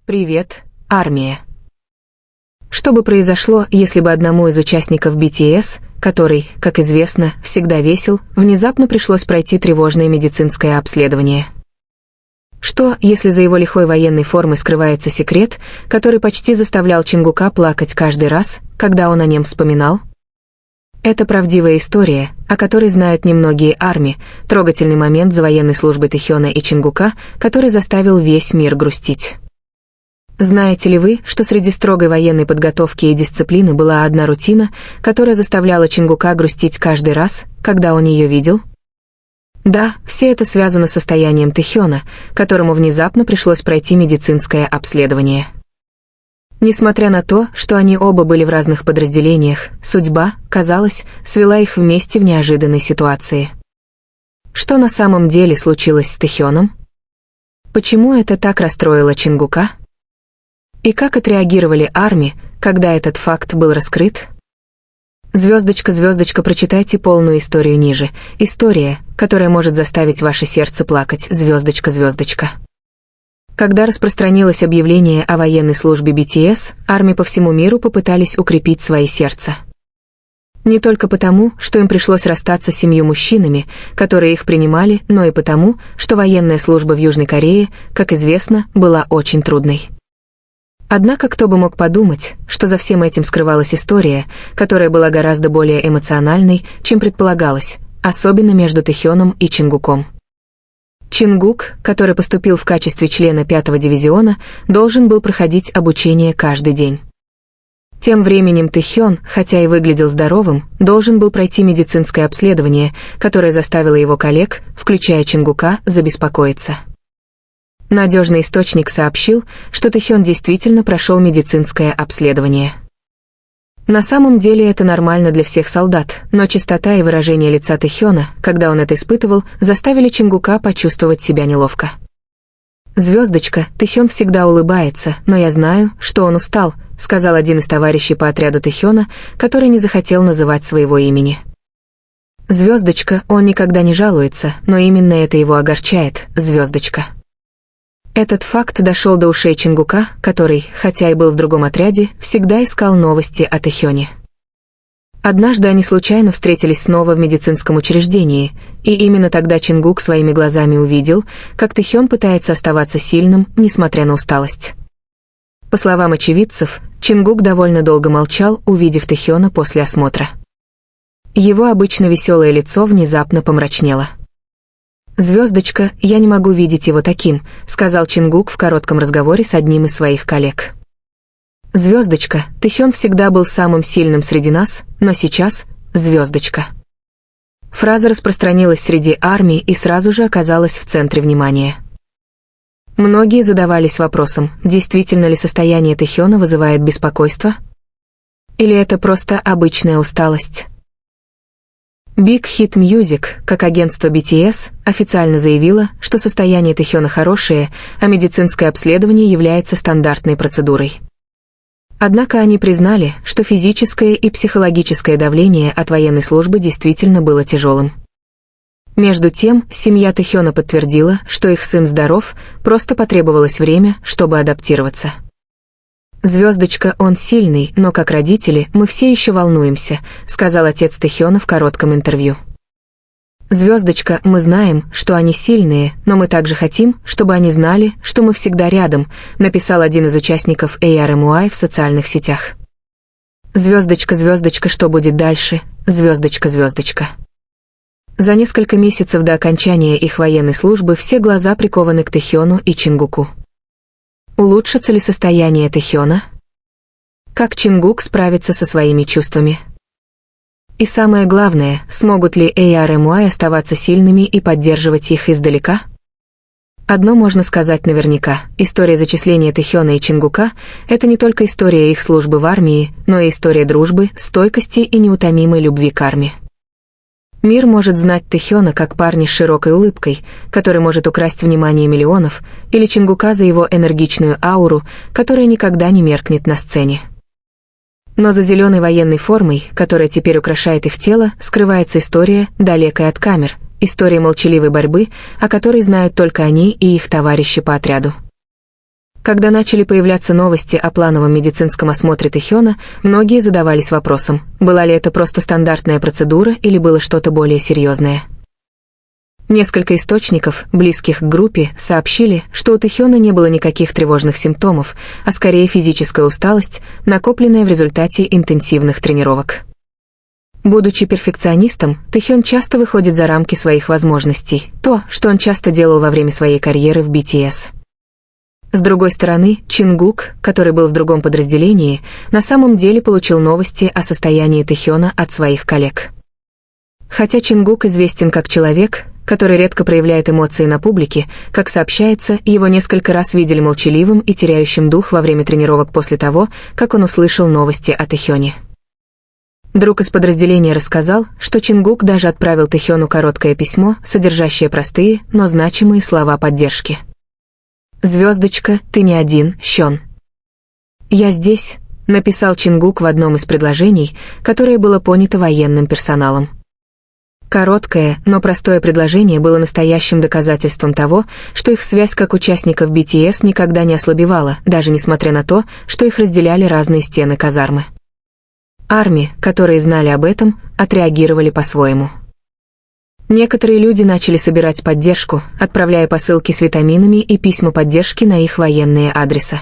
Привет, армия. Что бы произошло, если бы одному из участников BTS, который, как известно, всегда весел, внезапно пришлось пройти тревожное медицинское обследование? Что, если за его лихой военной формой скрывается секрет, который почти заставлял Чингука плакать каждый раз, когда он о нем вспоминал? Это правдивая история, о которой знают немногие армии, трогательный момент за военной службой Тэхёна и Чингука, который заставил весь мир грустить. Знаете ли вы, что среди строгой военной подготовки и дисциплины была одна рутина, которая заставляла Чингука грустить каждый раз, когда он ее видел? Да, все это связано с состоянием Тэхёна, которому внезапно пришлось пройти медицинское обследование. Несмотря на то, что они оба были в разных подразделениях, судьба, казалось, свела их вместе в неожиданной ситуации. Что на самом деле случилось с Тэхёном? Почему это так расстроило Чингука? И как отреагировали армии, когда этот факт был раскрыт? Звездочка, прочитайте полную историю ниже. История, которая может заставить ваше сердце плакать. Звездочка. Когда распространилось объявление о военной службе BTS, армии по всему миру попытались укрепить свои сердца. Не только потому, что им пришлось расстаться с 7 мужчинами, которые их принимали, но и потому, что военная служба в Южной Корее, как известно, была очень трудной. Однако кто бы мог подумать, что за всем этим скрывалась история, которая была гораздо более эмоциональной, чем предполагалось, особенно между Тэхёном и Чингуком. Чингук, который поступил в качестве члена 5-го дивизиона, должен был проходить обучение каждый день. Тем временем Тэхён, хотя и выглядел здоровым, должен был пройти медицинское обследование, которое заставило его коллег, включая Чингука, забеспокоиться. Надежный источник сообщил, что Тэхён действительно прошел медицинское обследование. На самом деле это нормально для всех солдат, но чистота и выражение лица Тэхёна, когда он это испытывал, заставили Чингука почувствовать себя неловко. «Звездочка, Тэхён всегда улыбается, но я знаю, что он устал», сказал один из товарищей по отряду Тэхёна, который не захотел называть своего имени. «Звездочка, он никогда не жалуется, но именно это его огорчает, звездочка». Этот факт дошел до ушей Чингука, который, хотя и был в другом отряде, всегда искал новости о Тэхёне. Однажды они случайно встретились снова в медицинском учреждении, и именно тогда Чингук своими глазами увидел, как Тэхён пытается оставаться сильным, несмотря на усталость. По словам очевидцев, Чингук довольно долго молчал, увидев Тэхёна после осмотра. Его обычно веселое лицо внезапно помрачнело. «Звездочка, я не могу видеть его таким», сказал Чингук в коротком разговоре с одним из своих коллег. «Звездочка, Тэхён всегда был самым сильным среди нас, но сейчас — звездочка». Фраза распространилась среди армии и сразу же оказалась в центре внимания. Многие задавались вопросом, действительно ли состояние Тэхёна вызывает беспокойство? Или это просто обычная усталость? Big Hit Music, как агентство BTS, официально заявило, что состояние Тэхёна хорошее, а медицинское обследование является стандартной процедурой. Однако они признали, что физическое и психологическое давление от военной службы действительно было тяжелым. Между тем, семья Тэхёна подтвердила, что их сын здоров, просто потребовалось время, чтобы адаптироваться. «Звездочка, он сильный, но как родители мы все еще волнуемся», сказал отец Тэхёна в коротком интервью. «Звездочка, мы знаем, что они сильные, но мы также хотим, чтобы они знали, что мы всегда рядом», написал один из участников ARMY в социальных сетях. «Звездочка, что будет дальше? Звездочка». За несколько месяцев до окончания их военной службы все глаза прикованы к Тэхёну и Чингуку. Улучшится ли состояние Тэхёна? Как Чингук справится со своими чувствами? И самое главное, смогут ли ARMY оставаться сильными и поддерживать их издалека? Одно можно сказать наверняка, история зачисления Тэхёна и Чингука — это не только история их службы в армии, но и история дружбы, стойкости и неутомимой любви к армии. Мир может знать Тэхёна как парня с широкой улыбкой, который может украсть внимание миллионов, или Чингука за его энергичную ауру, которая никогда не меркнет на сцене. Но за зеленой военной формой, которая теперь украшает их тело, скрывается история, далекая от камер, история молчаливой борьбы, о которой знают только они и их товарищи по отряду. Когда начали появляться новости о плановом медицинском осмотре Тэхёна, многие задавались вопросом, была ли это просто стандартная процедура или было что-то более серьезное. Несколько источников, близких к группе, сообщили, что у Тэхёна не было никаких тревожных симптомов, а скорее физическая усталость, накопленная в результате интенсивных тренировок. Будучи перфекционистом, Тэхён часто выходит за рамки своих возможностей, то, что он часто делал во время своей карьеры в BTS. С другой стороны, Чингук, который был в другом подразделении, на самом деле получил новости о состоянии Тэхёна от своих коллег. Хотя Чингук известен как человек, который редко проявляет эмоции на публике, как сообщается, его несколько раз видели молчаливым и теряющим дух во время тренировок после того, как он услышал новости о Тэхёне. Друг из подразделения рассказал, что Чингук даже отправил Тэхёну короткое письмо, содержащее простые, но значимые слова поддержки. «Звездочка, ты не один, Щон. Я здесь», — написал Чингук в одном из предложений, которое было понято военным персоналом. Короткое, но простое предложение было настоящим доказательством того, что их связь как участников BTS никогда не ослабевала, даже несмотря на то, что их разделяли разные стены казармы. Армии, которые знали об этом, отреагировали по-своему. Некоторые люди начали собирать поддержку, отправляя посылки с витаминами и письма поддержки на их военные адреса.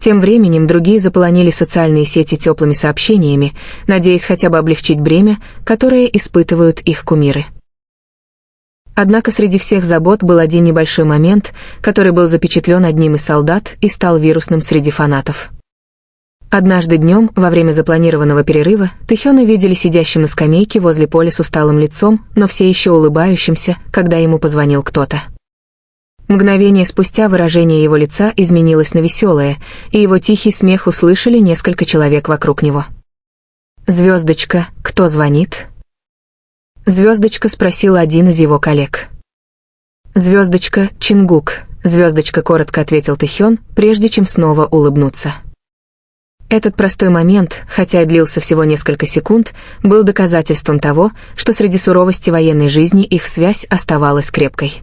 Тем временем другие заполонили социальные сети теплыми сообщениями, надеясь хотя бы облегчить бремя, которое испытывают их кумиры. Однако среди всех забот был один небольшой момент, который был запечатлен одним из солдат и стал вирусным среди фанатов. Однажды днем, во время запланированного перерыва, Тэхёна видели сидящим на скамейке возле поля с усталым лицом, но все еще улыбающимся, когда ему позвонил кто-то. Мгновение спустя выражение его лица изменилось на веселое, и его тихий смех услышали несколько человек вокруг него. «Звездочка, кто звонит?» «Звездочка», спросил один из его коллег. «Звездочка, Чингук», «Звездочка», коротко ответил Тэхён, прежде чем снова улыбнуться. Этот простой момент, хотя и длился всего несколько секунд, был доказательством того, что среди суровости военной жизни их связь оставалась крепкой.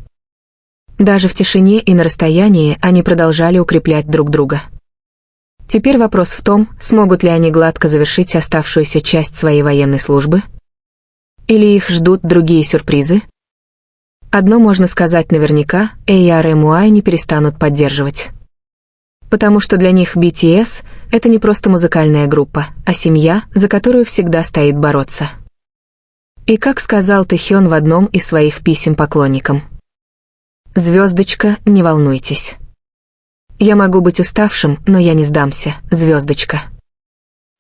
Даже в тишине и на расстоянии они продолжали укреплять друг друга. Теперь вопрос в том, смогут ли они гладко завершить оставшуюся часть своей военной службы? Или их ждут другие сюрпризы? Одно можно сказать наверняка, ARMY не перестанут поддерживать. Потому что для них BTS — это не просто музыкальная группа, а семья, за которую всегда стоит бороться. И как сказал Тэхён в одном из своих писем поклонникам: «Звездочка, не волнуйтесь. Я могу быть уставшим, но я не сдамся, звездочка».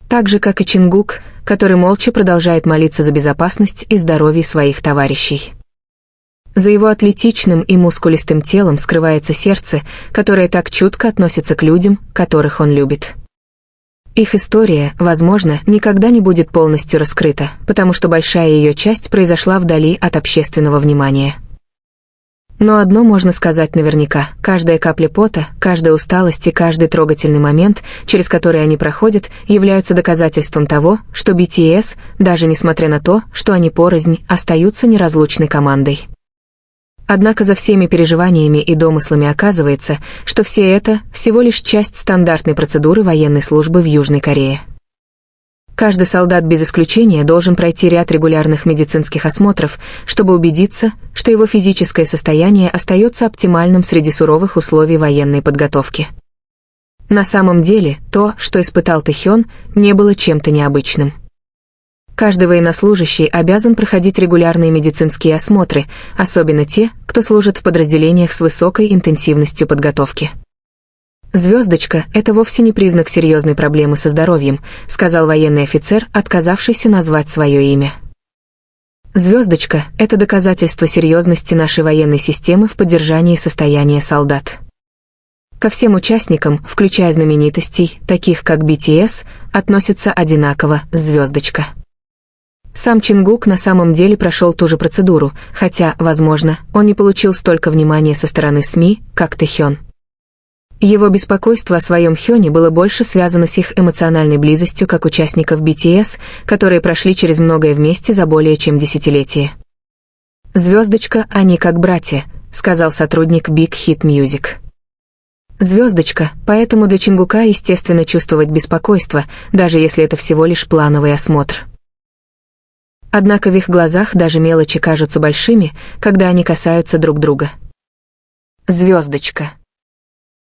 Так же, как и Чингук, который молча продолжает молиться за безопасность и здоровье своих товарищей. За его атлетичным и мускулистым телом скрывается сердце, которое так чутко относится к людям, которых он любит. Их история, возможно, никогда не будет полностью раскрыта, потому что большая ее часть произошла вдали от общественного внимания. Но одно можно сказать наверняка: каждая капля пота, каждая усталость и каждый трогательный момент, через который они проходят, являются доказательством того, что BTS, даже несмотря на то, что они порознь, остаются неразлучной командой. Однако за всеми переживаниями и домыслами оказывается, что все это всего лишь часть стандартной процедуры военной службы в Южной Корее. Каждый солдат без исключения должен пройти ряд регулярных медицинских осмотров, чтобы убедиться, что его физическое состояние остается оптимальным среди суровых условий военной подготовки. На самом деле, то, что испытал Тэхён, не было чем-то необычным. Каждый военнослужащий обязан проходить регулярные медицинские осмотры, особенно те, кто служит в подразделениях с высокой интенсивностью подготовки. «Звездочка — это вовсе не признак серьезной проблемы со здоровьем», сказал военный офицер, отказавшийся назвать свое имя. «Звездочка — это доказательство серьезности нашей военной системы в поддержании состояния солдат». Ко всем участникам, включая знаменитостей, таких как BTS, относятся одинаково «звездочка». Сам Чингук на самом деле прошел ту же процедуру, хотя, возможно, он не получил столько внимания со стороны СМИ, как Тэхён. Его беспокойство о своем Хёне было больше связано с их эмоциональной близостью как участников BTS, которые прошли через многое вместе за более чем десятилетие. «Звездочка, они как братья», — сказал сотрудник Big Hit Music. Звездочка, поэтому для Чингука естественно чувствовать беспокойство, даже если это всего лишь плановый осмотр. Однако в их глазах даже мелочи кажутся большими, когда они касаются друг друга. Звездочка.